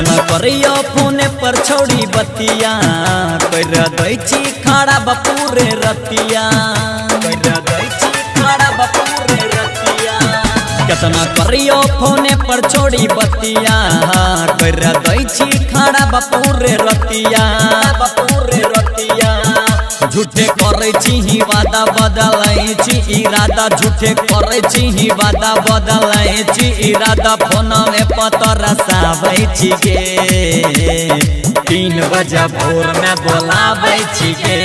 केतना करियो फोने पर छोड़ी बतिया कर दै छी खड़ा बपूरे रतिया कर दै छी खड़ा बपूरे रतिया केतना करियो फोने पर छोड़ी बतिया कर दै छी खड़ा बपूरे रतिया बपूरे रतिया झूठे करे छी वादा बदलै छी इरादा झूठे करे छी वादा बदलै छी इरादा फोन में पतर साबै छी गे 3 बजे भोर में बोलाबै छी गे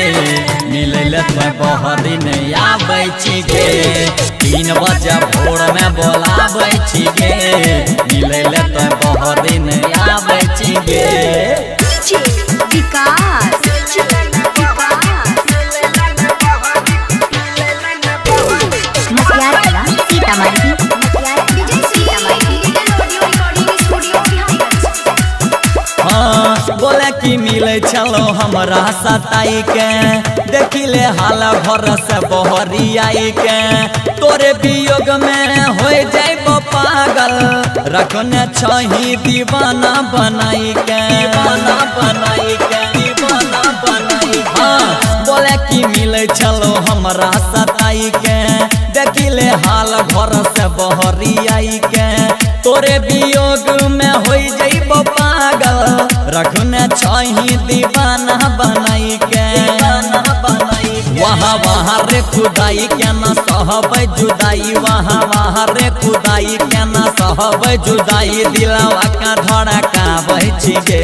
मिलै ले तो बहरी नहीं आबै छी गे 3 बजे भोर में बोलाबै छी गे मिलै ले तो बहरी नहीं आबै छी गे विकास बोले कि मिले चलो हमरा सताई के देखिले हाला घर से बहरी आई के तोरे वियोग में हो जाइबो पागल रखने छही दीवाना बनाई के दीवाना बनाई के दीवाना बनाई बोले कि मिले चलो हमरा सताई के देखिले हाल घर से बहरी आई के तोरे वियोग में हो जाइबो पागल रखने छही दीवाना बनाई के वहाँ वहाँ रे खुदाई के न सहबै जुदाई वहाँ वहाँ रे खुदाई के न सहबै जुदाई दिलवा का धड़काबै छी गे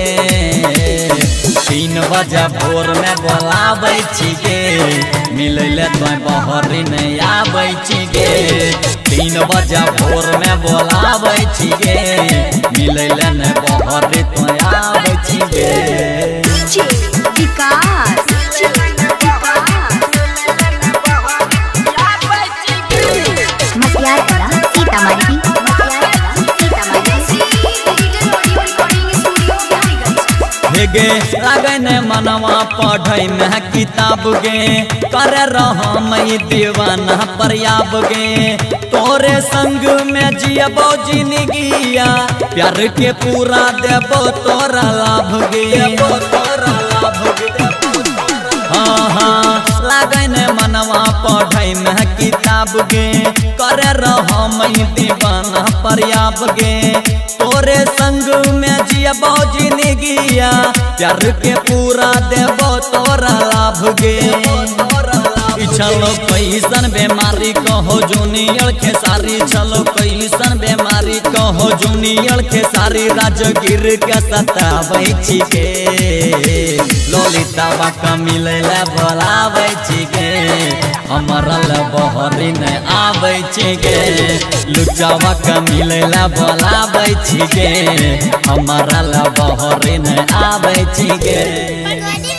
3 बजे भोर में बोलाबै छी गे मिलै ले तो बहरी नहीं आबै छी गे 3 बजे भोर में बोलाबै छी गे मिलै ले न बहरी तो आबै छी गे विकास गे लागे ने मनवा पढ़े में किताब गे करे रहम दीवाना परयाब गे तोरे संग में जियबो जिंदगिया प्यार के पूरा देबो तोरा लाभ गे तोरा लाभ गे हाँ लागे ने मनवा पढ़े में किताब गे करे रहम दीवाना परयाब गे तोरे संग में जियबो जिंदगिया प्यार के पूरा देबो तोरा लाभ गे चलो कैसन बेमारी कहो जूनियर खेसारी चलो कैसन बेमारी कहो जूनियर खेसारी राजगीर के सताबै छी गे ललिता बाका मिलै ले बोलाबै छी गे हमरा ले बहरी नहीं आबै छी गे लुचावा का मिलै ले बोलाबै छी गे हमरा ले बहरी नहीं आबै छी गे।